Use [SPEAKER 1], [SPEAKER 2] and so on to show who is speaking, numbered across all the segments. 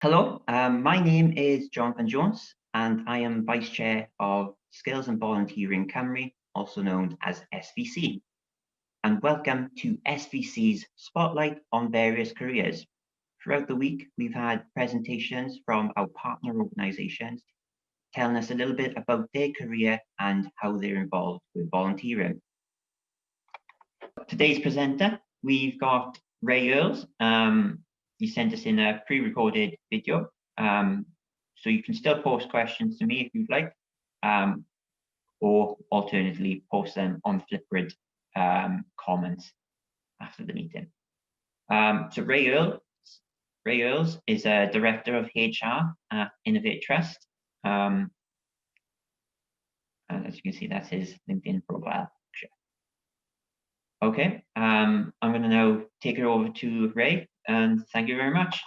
[SPEAKER 1] Hello, my name is Jonathan Jones, and I am Vice Chair of Skills and Volunteering Cymru, also known as SVC. And welcome to SVC's Spotlight on Various Careers. Throughout the week, we've had presentations from our partner organisations telling us a little bit about their career and how they're involved with volunteering. Today's presenter, we've got Ray Earls. He sent us in a pre-recorded video, so you can still post questions to me if you'd like, or alternatively post them on Flipgrid comments after the meeting. So Ray Earls is a Director of HR at Innovate Trust, and as you can see, that's his LinkedIn profile. Okay, I'm going to now take it over to Ray, and thank you very much.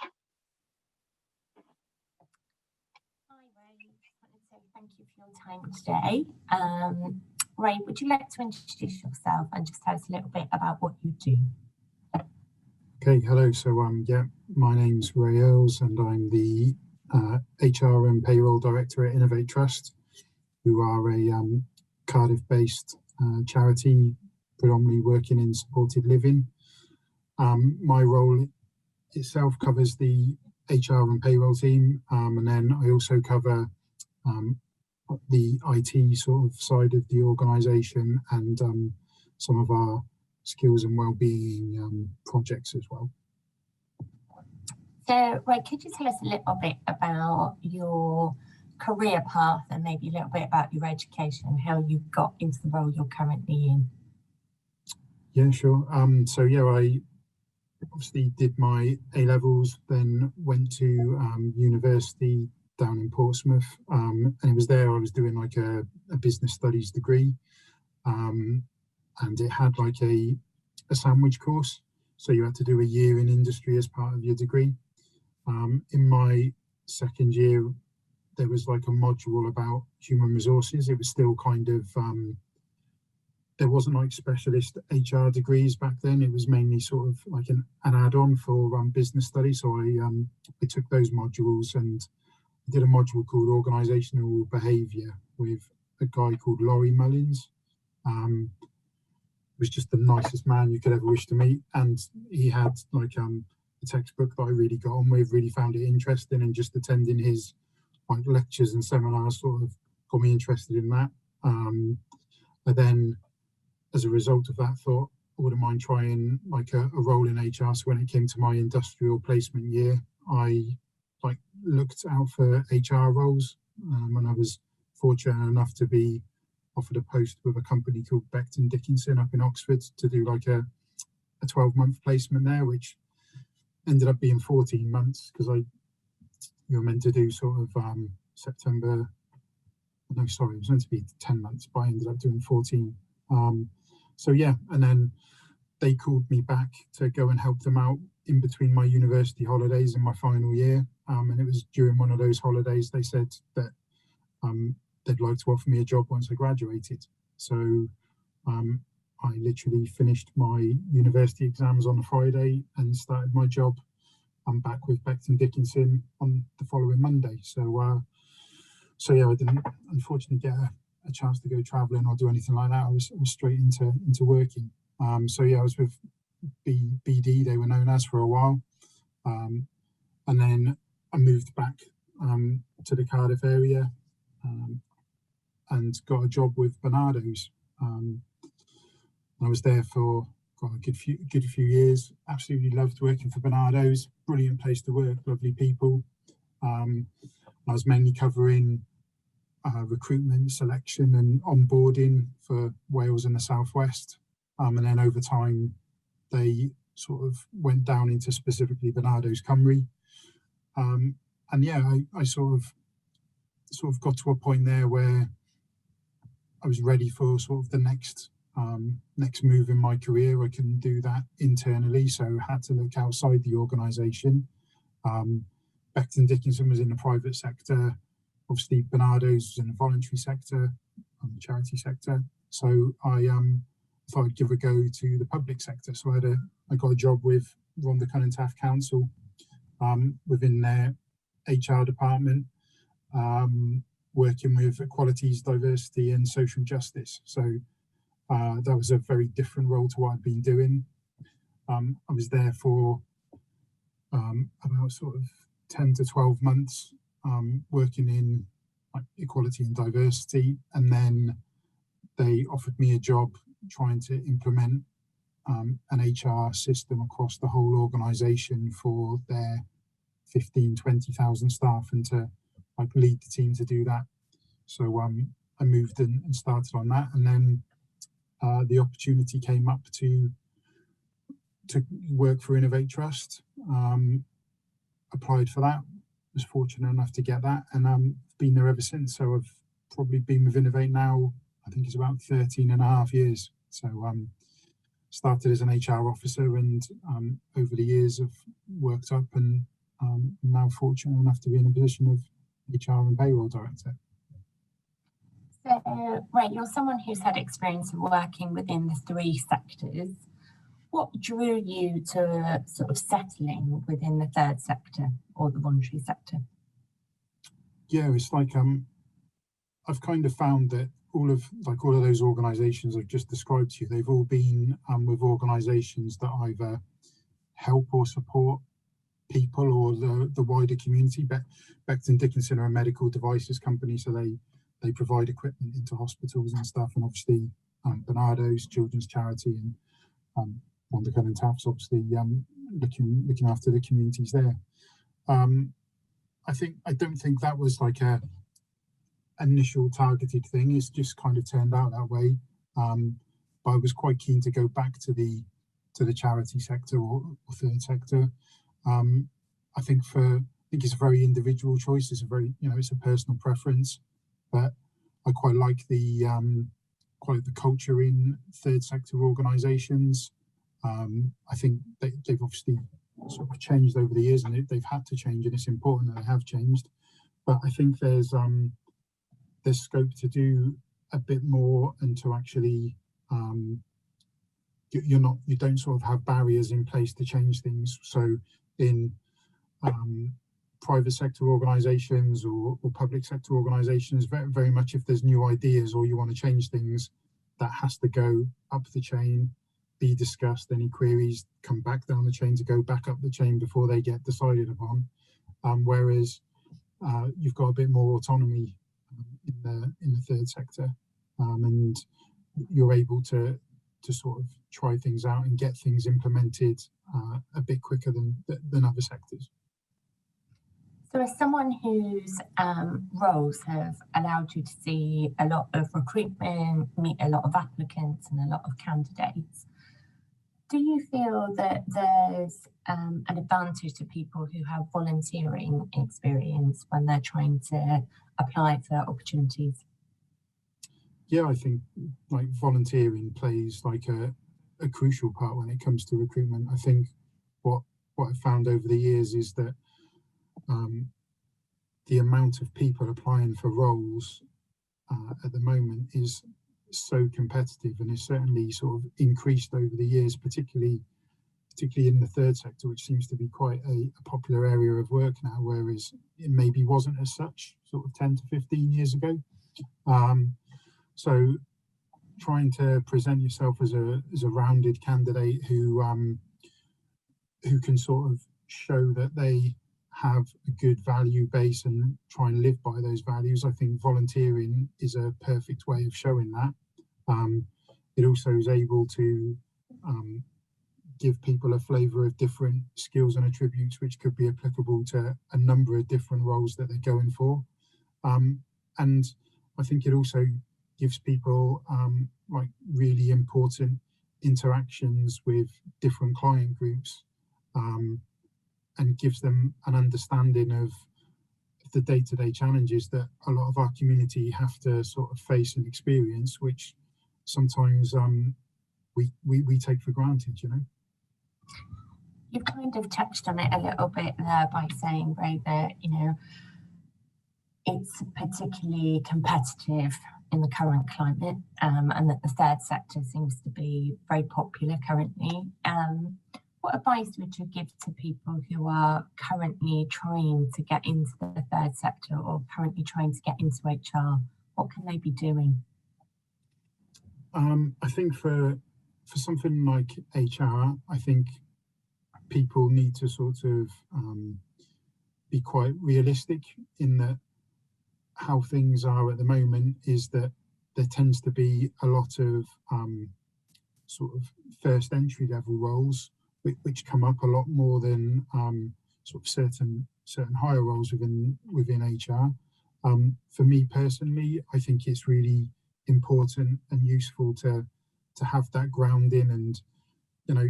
[SPEAKER 2] Hi, Ray. So thank you for your time today. Ray, would you like to introduce yourself and just tell us a little bit about what you do?
[SPEAKER 3] Okay, hello. So yeah, my name's Ray Earls, and I'm the HR and Payroll Director at Innovate Trust, who are a Cardiff-based charity predominantly working in supported living. My role itself covers the HR and payroll team, and then I also cover the IT sort of side of the organisation and some of our skills and wellbeing projects as well.
[SPEAKER 2] So, Ray, could you tell us a little bit about your career path and maybe a little bit about your education and how you got into the role you're currently in?
[SPEAKER 3] Yeah, sure. So yeah, I obviously did my A-levels, then went to university down in Portsmouth, and it was there I was doing like a business studies degree, and it had like a sandwich course, so you had to do a year in industry as part of your degree. In my second year, there was like a module about human resources. It was still kind of there wasn't like specialist HR degrees back then. It was mainly sort of like an add-on for business studies. So I took those modules and did a module called Organisational Behaviour with a guy called Laurie Mullins. Was just the nicest man you could ever wish to meet, and he had like a textbook that I really got on with, really found it interesting, and just attending his like lectures and seminars sort of got me interested in that. And then as a result of that, thought I wouldn't mind trying like a role in HR. So when it came to my industrial placement year, I like looked out for HR roles, and I was fortunate enough to be offered a post with a company called Becton Dickinson up in Oxford to do like a 12-month placement there, which ended up being 14 months because you were meant to do sort of September. No, sorry, it was meant to be 10 months, but I ended up doing 14. So yeah, and then they called me back to go and help them out in between my university holidays and my final year. And it was during one of those holidays they said that they'd like to offer me a job once I graduated. So I literally finished my university exams on a Friday and started my job. I'm back with Becton Dickinson on the following Monday. So yeah, I didn't unfortunately get a chance to go travelling or do anything like that. I was straight into working. So yeah, I was with BD, they were known as, for a while, and then I moved back to the Cardiff area and got a job with Bernardo's. I was there for a good few years. Absolutely loved working for Bernardo's. Brilliant place to work, lovely people. I was mainly covering recruitment, selection and onboarding for Wales and the Southwest. And then over time, they sort of went down into specifically Bernardo's Cymru. And yeah, I sort of got to a point there where I was ready for sort of the next move in my career. I couldn't do that internally, so I had to look outside the organisation. Becton Dickinson was in the private sector. Obviously, Bernardo's was in the voluntary sector, the charity sector. So I thought I'd give a go to the public sector. So I got a job with Rhondda Cynon Taf Council within their HR department, working with equalities, diversity and social justice. So that was a very different role to what I'd been doing. I was there for about sort of 10 to 12 months, working in equality and diversity, and then they offered me a job trying to implement an HR system across the whole organisation for their 20,000 staff, and to lead the team to do that. So I moved and started on that, and then the opportunity came up to work for Innovate Trust. Applied for that, was fortunate enough to get that, and been there ever since. So I've probably been with Innovate now, I think it's about 13 and a half years. So started as an HR officer, and over the years have worked up, and now fortunate enough to be in a position of HR and payroll director.
[SPEAKER 2] So, right, you're someone who's had experience of working within the 3 sectors. What drew you to sort of settling within the 3rd sector or the voluntary sector?
[SPEAKER 3] Yeah, it's like I've kind of found that all of those organisations I've just described to you, they've all been with organisations that either help or support people or the wider community. Becton Dickinson are a medical devices company, so they provide equipment into hospitals and stuff, and obviously Bernardo's children's charity, and Wondercon and Tafts obviously looking after the communities there. I don't think that was like a initial targeted thing. It's just kind of turned out that way. But I was quite keen to go back to the charity sector or 3rd sector. I think it's a very individual choice. It's a very, it's a personal preference, but I quite like the culture in 3rd sector organisations. I think they've obviously sort of changed over the years, and they've had to change, and it's important that they have changed. But I think there's scope to do a bit more, and to actually you don't sort of have barriers in place to change things. So in private sector organisations or public sector organisations, very, very much if there's new ideas or you want to change things, that has to go up the chain, be discussed. Any queries come back down the chain to go back up the chain before they get decided upon. Whereas you've got a bit more autonomy in the 3rd sector, and you're able to sort of try things out and get things implemented a bit quicker than other sectors.
[SPEAKER 2] So as someone whose roles have allowed you to see a lot of recruitment, meet a lot of applicants and a lot of candidates, do you feel that there's an advantage to people who have volunteering experience when they're trying to apply for opportunities?
[SPEAKER 3] Yeah, I think volunteering plays a crucial part when it comes to recruitment. I think what I've found over the years is that the amount of people applying for roles at the moment is so competitive, and is certainly sort of increased over the years, particularly in the 3rd sector, which seems to be quite a popular area of work now, whereas it maybe wasn't as such sort of 10 to 15 years ago. So trying to present yourself as a rounded candidate who can sort of show that they have a good value base and try and live by those values, I think volunteering is a perfect way of showing that. It also is able to give people a flavour of different skills and attributes which could be applicable to a number of different roles that they're going for. And I think it also gives people really important interactions with different client groups, and gives them an understanding of the day-to-day challenges that a lot of our community have to sort of face and experience, which sometimes we take for granted,
[SPEAKER 2] You've kind of touched on it a little bit there by saying, Ray, that it's particularly competitive in the current climate, and that the 3rd sector seems to be very popular currently. what advice would you give to people who are currently trying to get into the third sector or currently trying to get into HR? What can they be doing?
[SPEAKER 3] I think for something like HR, I think people need to sort of be quite realistic in that how things are at the moment is that there tends to be a lot of sort of first entry level roles which come up a lot more than sort of certain higher roles within HR. For me personally, I think it's really important and useful to have that grounding and, you know,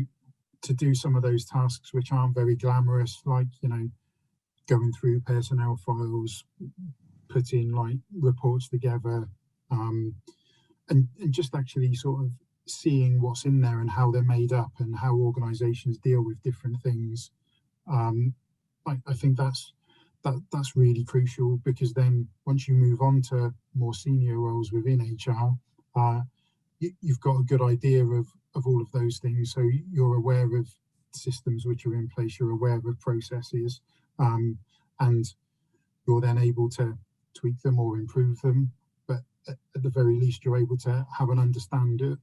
[SPEAKER 3] to do some of those tasks which aren't very glamorous, like, you know, going through personnel files, putting like reports together, and just actually sort of seeing what's in there and how they're made up and how organizations deal with different things. I think that's really crucial, because then once you move on to more senior roles within HR, you've got a good idea of all of those things. So you're aware of systems which are in place, you're aware of processes, and you're then able to tweak them or improve them. But at the very least, you're able to have an understanding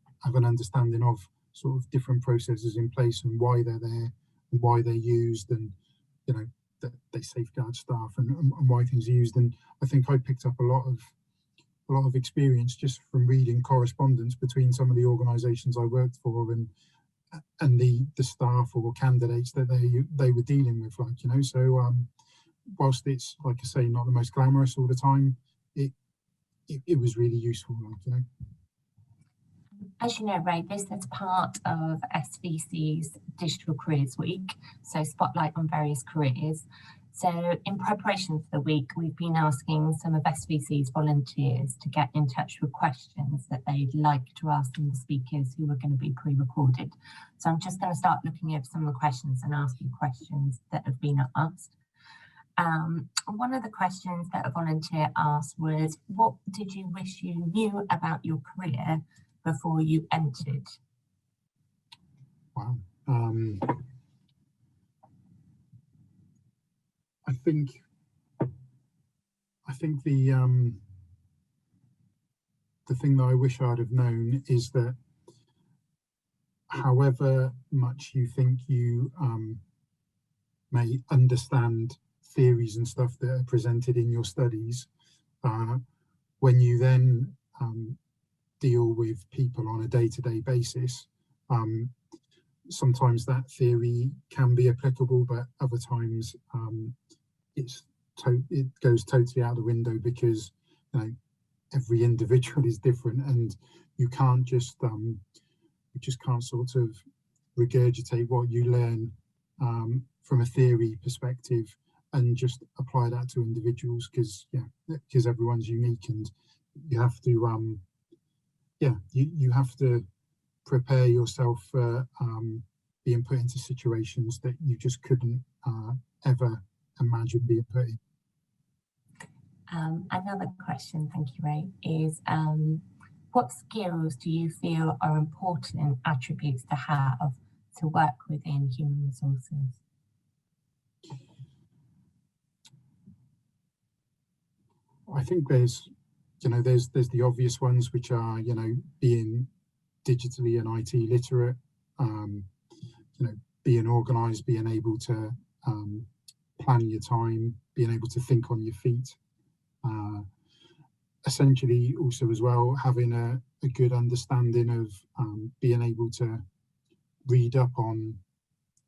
[SPEAKER 3] of sort of different processes in place and why they're there and why they're used, and, you know, that they safeguard staff and why things are used. And I think I picked up a lot of experience just from reading correspondence between some of the organisations I worked for and the staff or candidates that they were dealing with, like, you know. So whilst it's, like I say, not the most glamorous all the time, it was really useful, like, you know.
[SPEAKER 2] As you know, Ray, this is part of SVC's Digital Careers Week, so spotlight on various careers. So in preparation for the week, we've been asking some of SVC's volunteers to get in touch with questions that they'd like to ask the speakers who are going to be pre-recorded. So I'm just going to start looking at some of the questions and asking questions that have been asked. One of the questions that a volunteer asked was, what did you wish you knew about your career before you entered?
[SPEAKER 3] Wow. I think the thing that I wish I'd have known is that however much you think you may understand theories and stuff that are presented in your studies, when you then deal with people on a day-to-day basis, sometimes that theory can be applicable, but other times it goes totally out the window, because, you know, every individual is different, and you just can't sort of regurgitate what you learn from a theory perspective and just apply that to individuals, because everyone's unique, and you have to you have to prepare yourself for being put into situations that you just couldn't ever imagine being put in.
[SPEAKER 2] Another question, thank you, Ray, is what skills do you feel are important attributes to have to work within human resources?
[SPEAKER 3] I think there's the obvious ones, which are, you know, being digitally and IT literate, you know, being organised, being able to plan your time, being able to think on your feet. Essentially, also as well, having a good understanding of being able to read up on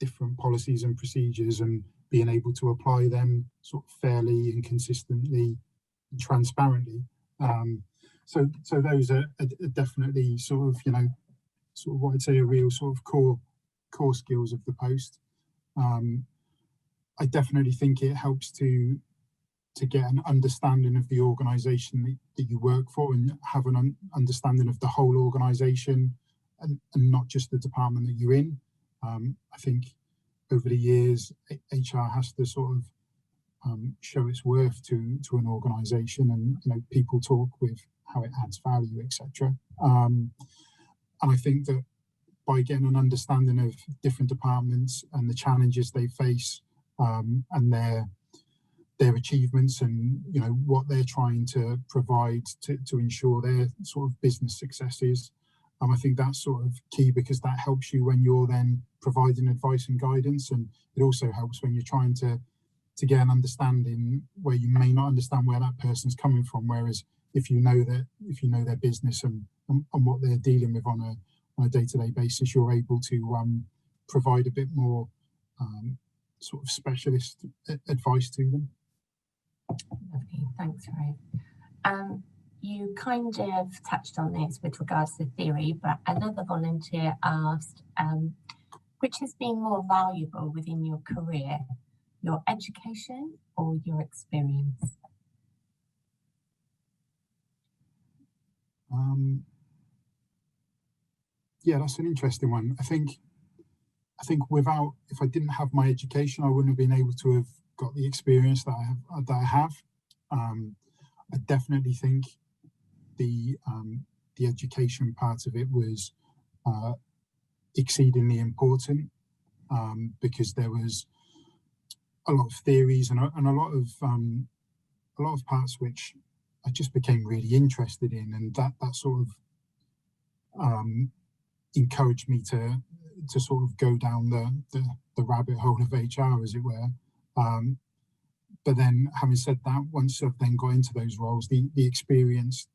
[SPEAKER 3] different policies and procedures and being able to apply them sort of fairly and consistently and transparently. So those are definitely sort of, you know, sort of what I'd say are real sort of core skills of the post. I definitely think it helps to get an understanding of the organisation that you work for, and have an understanding of the whole organisation, and not just the department that you're in. I think over the years, HR has to sort of show its worth to an organisation, and, you know, people talk with how it adds value, etc. And I think that by getting an understanding of different departments and the challenges they face, and their achievements, and what they're trying to provide to ensure their sort of business successes. I think that's sort of key, because that helps you when you're then providing advice and guidance, and it also helps when you're trying to get an understanding where you may not understand where that person's coming from. Whereas if you know their business and what they're dealing with on a day-to-day basis, you're able to provide a bit more sort of specialist advice to them.
[SPEAKER 2] Lovely, thanks, Ray. You kind of touched on this with regards to theory, but another volunteer asked, which has been more valuable within your career, your education or your experience?
[SPEAKER 3] Yeah, that's an interesting one. I think if I didn't have my education, I wouldn't have been able to have got the experience that I have. I definitely think the education part of it was exceedingly important, because there was a lot of theories and a lot of parts which I just became really interested in, and that sort of encouraged me to sort of go down the rabbit hole of HR, as it were. But then, having said that, once I've then got into those roles, the experience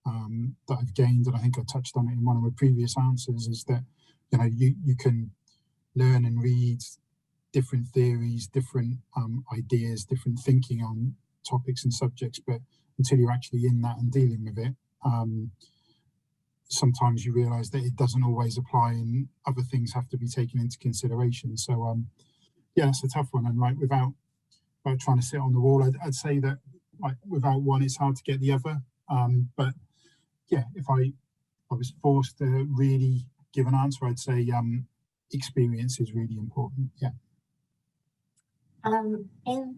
[SPEAKER 3] that I've gained, and I think I touched on it in one of my previous answers, is that you can learn and read different theories, different ideas, different thinking on topics and subjects, but until you're actually in that and dealing with it, sometimes you realize that it doesn't always apply, and other things have to be taken into consideration. So yeah, it's a tough one, and without trying to sit on the wall, I'd say that without one it's hard to get the other. But yeah, if I was forced to really give an answer, I'd say experience is really important. Yeah.
[SPEAKER 2] In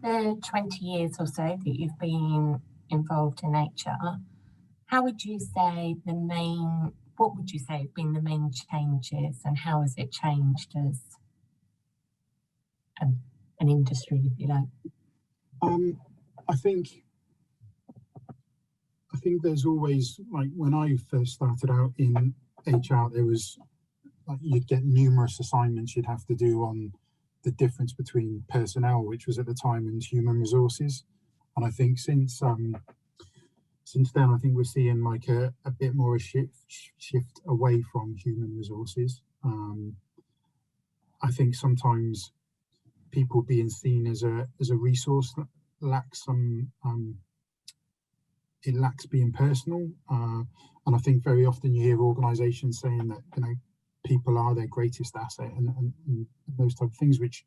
[SPEAKER 2] the 20 years or so that you've been involved in HR, what would you say have been the main changes, and how has it changed as an industry, if you like?
[SPEAKER 3] I think there's always, when I first started out in HR, there was you'd get numerous assignments you'd have to do on the difference between personnel, which was at the time, and human resources. And I think since then, I think we're seeing a bit more a shift away from human resources. I think sometimes people being seen as a resource lacks some it lacks being personal, and I think very often you hear organisations saying that people are their greatest asset, and those type of things, which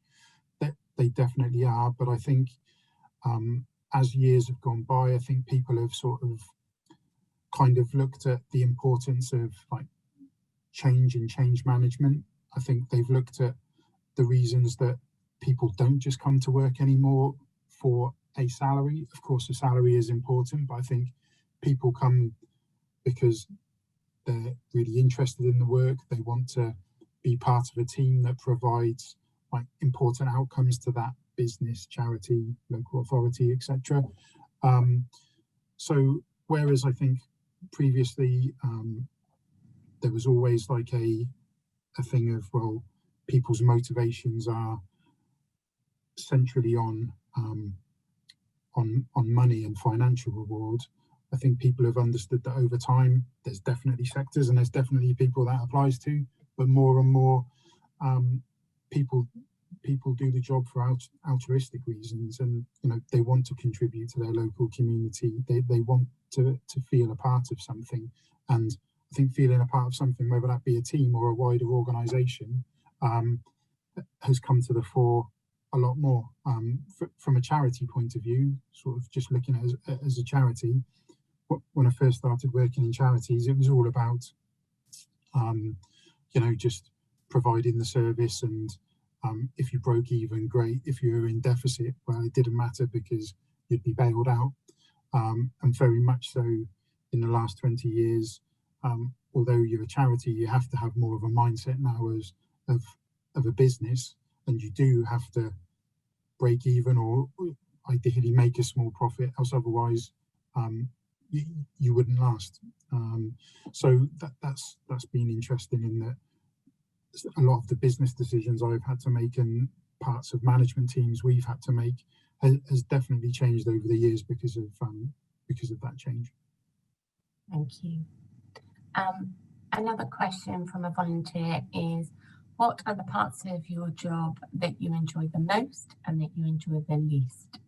[SPEAKER 3] they definitely are. But I think as years have gone by, I think people have sort of kind of looked at the importance of change and change management. I think they've looked at the reasons that people don't just come to work anymore for a salary. Of course, the salary is important, but I think people come because they're really interested in the work. They want to be part of a team that provides important outcomes to that business, charity, local authority, etc. So whereas I think previously there was always a thing of, well, people's motivations are centrally on money and financial reward. I think people have understood that over time there's definitely sectors and there's definitely people that applies to, but more and more people do the job for altruistic reasons, and they want to contribute to their local community. They want to feel a part of something, and I think feeling a part of something, whether that be a team or a wider organisation, has come to the fore a lot more. From a charity point of view, sort of just looking at it as a charity, when I first started working in charities, it was all about just providing the service, and if you broke even, great. If you were in deficit, well, it didn't matter because you'd be bailed out. And very much so in the last 20 years, although you're a charity, you have to have more of a mindset now as of a business, and you do have to break even or ideally make a small profit, else otherwise you wouldn't last. So that's been interesting in that a lot of the business decisions I've had to make and parts of management teams we've had to make has definitely changed over the years because of that change.
[SPEAKER 2] Thank you. Another question from a volunteer is, what are the parts of your job that you enjoy the most and that you enjoy the least?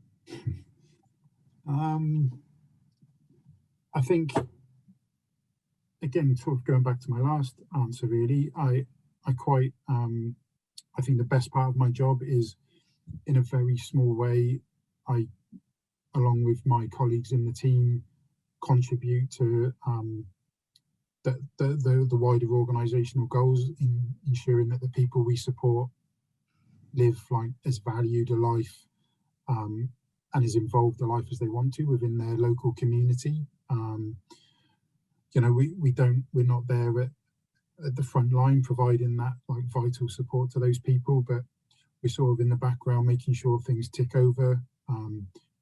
[SPEAKER 3] I think, again, sort of going back to my last answer, really, I think the best part of my job is, in a very small way, I, along with my colleagues in the team, contribute to the wider organisational goals in ensuring that the people we support live like as valued a life and as involved a life as they want to within their local community. You know, we're not there at the front line providing that like vital support to those people, but we're sort of in the background making sure things tick over.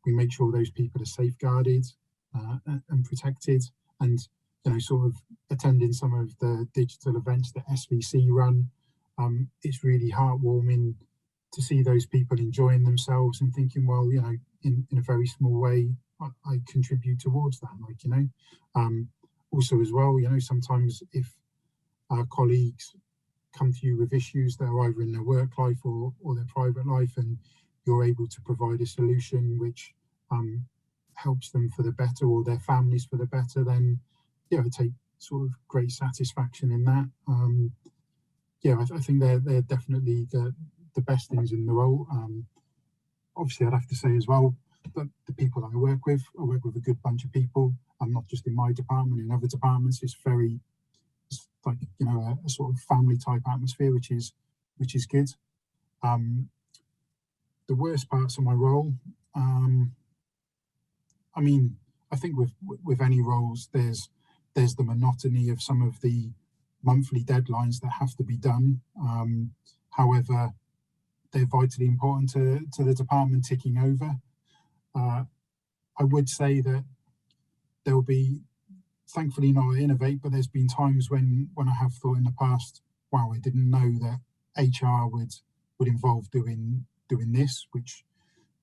[SPEAKER 3] We make sure those people are safeguarded and protected, and you know, sort of attending some of the digital events that SVC run. It's really heartwarming to see those people enjoying themselves and thinking, well, you know, in a very small way, I contribute towards that. Like, you know, also as well, you know, sometimes if our colleagues come to you with issues that are either in their work life or their private life, and you're able to provide a solution which helps them for the better or their families for the better, then yeah, I take sort of great satisfaction in that. Yeah, I think they're definitely the best things in the role. Obviously, I'd have to say as well that the people that I work with a good bunch of people. I'm not just in my department, in other departments. It's like, you know, a sort of family type atmosphere, which is good. The worst parts of my role, I mean, I think with any roles, there's the monotony of some of the monthly deadlines that have to be done. However, they're vitally important to the department ticking over. I would say that there'll be, thankfully not Innovate, but there's been times when I have thought in the past, wow, I didn't know that HR would involve doing this, which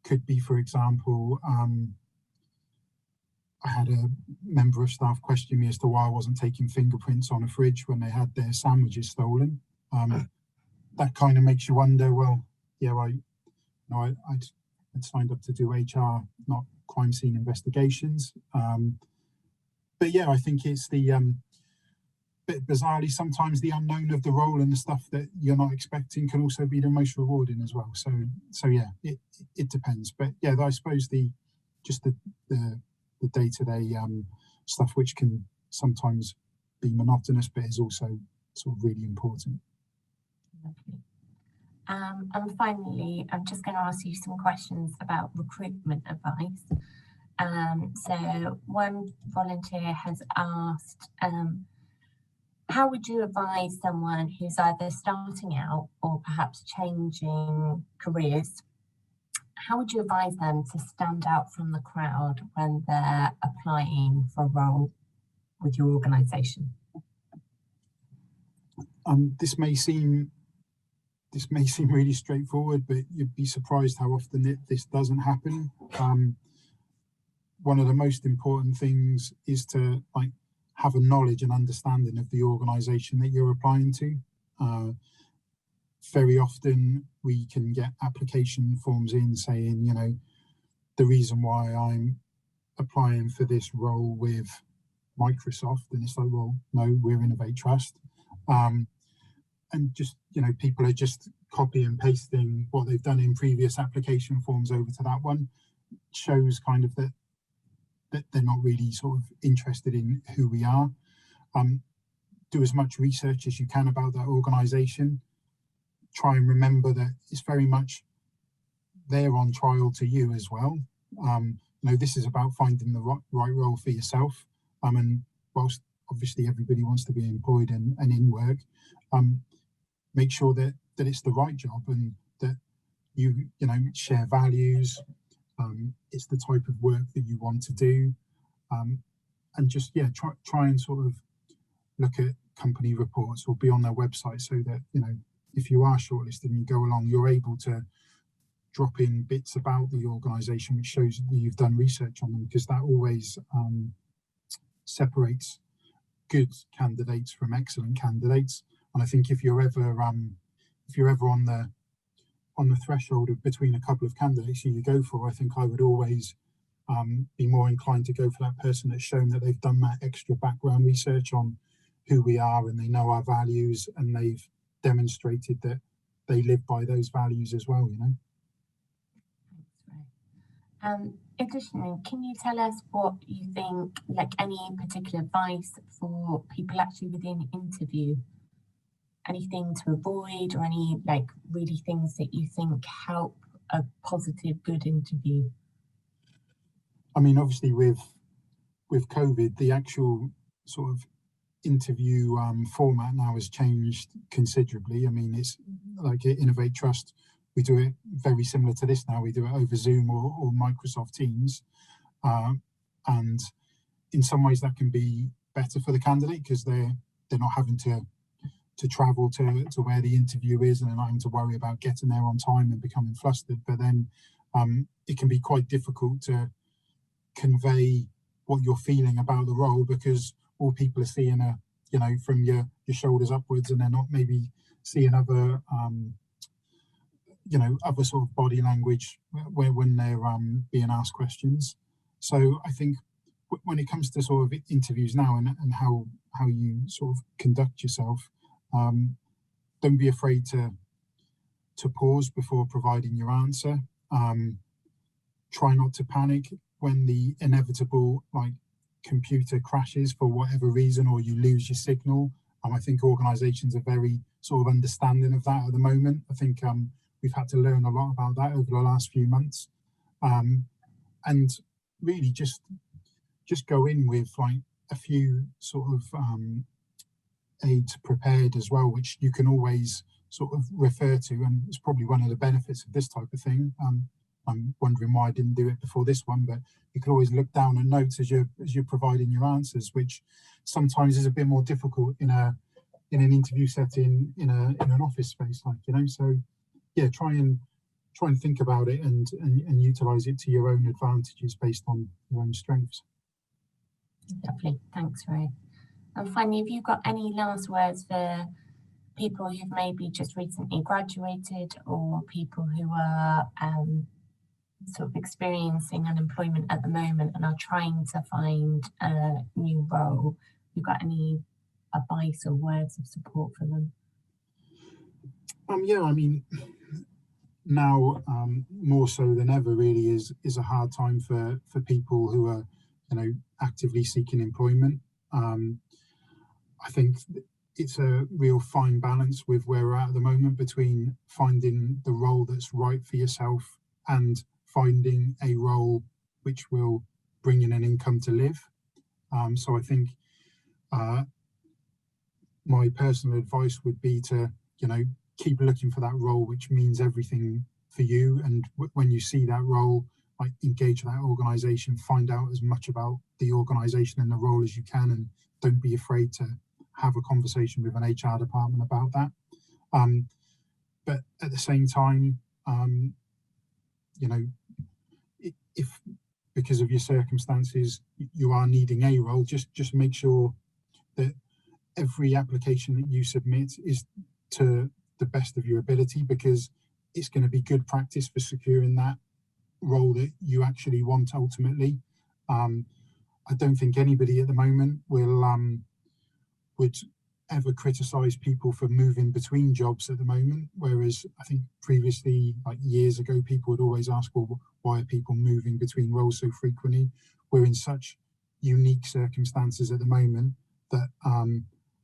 [SPEAKER 3] could be, for example, I had a member of staff question me as to why I wasn't taking fingerprints on a fridge when they had their sandwiches stolen. That kind of makes you wonder, well, yeah, I'd signed up to do HR, not crime scene investigations. But yeah, I think it's the bit bizarrely, sometimes the unknown of the role and the stuff that you're not expecting can also be the most rewarding as well. So yeah, it depends. But yeah, I suppose the day-to-day stuff, which can sometimes be monotonous, but is also sort of really important.
[SPEAKER 2] Lovely. And finally, I'm just going to ask you some questions about recruitment advice. So one volunteer has asked, how would you advise someone who's either starting out or perhaps changing careers? How would you advise them to stand out from the crowd when they're applying for a role with your organisation?
[SPEAKER 3] This may seem really straightforward, but you'd be surprised how often this doesn't happen. One of the most important things is to have a knowledge and understanding of the organisation that you're applying to. Very often we can get application forms in saying, you know, the reason why I'm applying for this role with Microsoft, and it's like, well, no, we're Innovate Trust. And just, you know, people are just copy and pasting what they've done in previous application forms over to that one. Shows kind of that they're not really sort of interested in who we are. Do as much research as you can about that organisation. Try and remember that it's very much they're on trial to you as well. You know, this is about finding the right role for yourself. And whilst obviously everybody wants to be employed and in work. Make sure that it's the right job and that you share values. It's the type of work that you want to do, and just try and sort of look at company reports or be on their website, so that if you are shortlisted and you go along, you're able to drop in bits about the organisation which shows that you've done research on them, because that always separates good candidates from excellent candidates. And I think if you're ever on the threshold of between a couple of candidates you go for, I think I would always be more inclined to go for that person that's shown that they've done that extra background research on who we are, and they know our values, and they've demonstrated that they live by those values as well.
[SPEAKER 2] Additionally, can you tell us what you think, like any particular advice for people actually within interview? Anything to avoid, or any really things that you think help a positive, good interview?
[SPEAKER 3] I mean, obviously with COVID, the actual sort of interview format now has changed considerably. I mean, it's like at Innovate Trust, we do it very similar to this now. We do it over Zoom or Microsoft Teams, and in some ways that can be better for the candidate, because they're not having to travel to where the interview is, and they're not having to worry about getting there on time and becoming flustered. But then it can be quite difficult to convey what you're feeling about the role, because all people are seeing from your shoulders upwards, and they're not maybe seeing other other sort of body language when they're being asked questions. So I think when it comes to sort of interviews now and how you sort of conduct yourself, don't be afraid to pause before providing your answer. Try not to panic when the inevitable computer crashes for whatever reason, or you lose your signal. I think organisations are very sort of understanding of that at the moment. I think we've had to learn a lot about that over the last few months, and really just go in with a few sort of aids prepared as well, which you can always sort of refer to, and it's probably one of the benefits of this type of thing. I'm wondering why I didn't do it before this one, but you can always look down at notes as you're providing your answers, which sometimes is a bit more difficult in an interview setting in an office space, So yeah, try and think about it and utilize it to your own advantages based on your own strengths.
[SPEAKER 2] Lovely, thanks, Ray. And finally, have you got any last words for people who've maybe just recently graduated, or people who are sort of experiencing unemployment at the moment and are trying to find a new role? You got any advice or words of support for them?
[SPEAKER 3] Yeah, I mean, now more so than ever really is a hard time for people who are actively seeking employment. I think it's a real fine balance with where we're at the moment between finding the role that's right for yourself and finding a role which will bring in an income to live. So I think my personal advice would be to keep looking for that role which means everything for you, and when you see that role, engage that organisation, find out as much about the organisation and the role as you can, and don't be afraid to have a conversation with an HR department about that. But at the same time, if because of your circumstances you are needing a role, just make sure that every application that you submit is to the best of your ability, because it's going to be good practice for securing that role that you actually want ultimately. I don't think anybody at the moment would ever criticize people for moving between jobs at the moment, whereas I think previously, years ago, people would always ask, well, why are people moving between roles so frequently? We're in such unique circumstances at the moment that I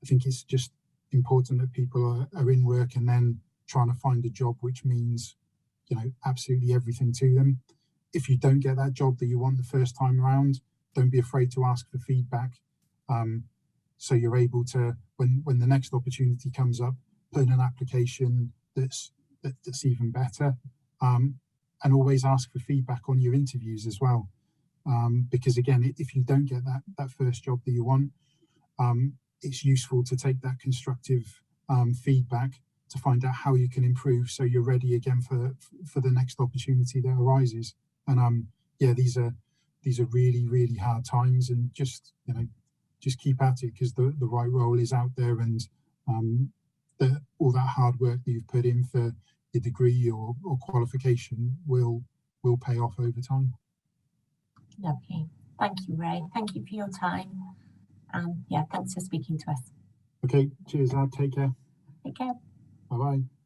[SPEAKER 3] think it's just important that people are in work and then trying to find a job which means absolutely everything to them. If you don't get that job that you want the first time around, don't be afraid to ask for feedback. so you're able to, when the next opportunity comes up, put in an application that's even better, and always ask for feedback on your interviews as well, because again, if you don't get that first job that you want, it's useful to take that constructive feedback to find out how you can improve, so you're ready again for the next opportunity that arises. And yeah, these are really, really hard times, and just keep at it, because the right role is out there, and all that hard work that you've put in for your degree or qualification will pay off over time.
[SPEAKER 2] Lovely. Thank you, Ray. Thank you for your time. Yeah, thanks for speaking to us.
[SPEAKER 3] Okay, cheers, take care.
[SPEAKER 2] Take care.
[SPEAKER 3] Bye-bye.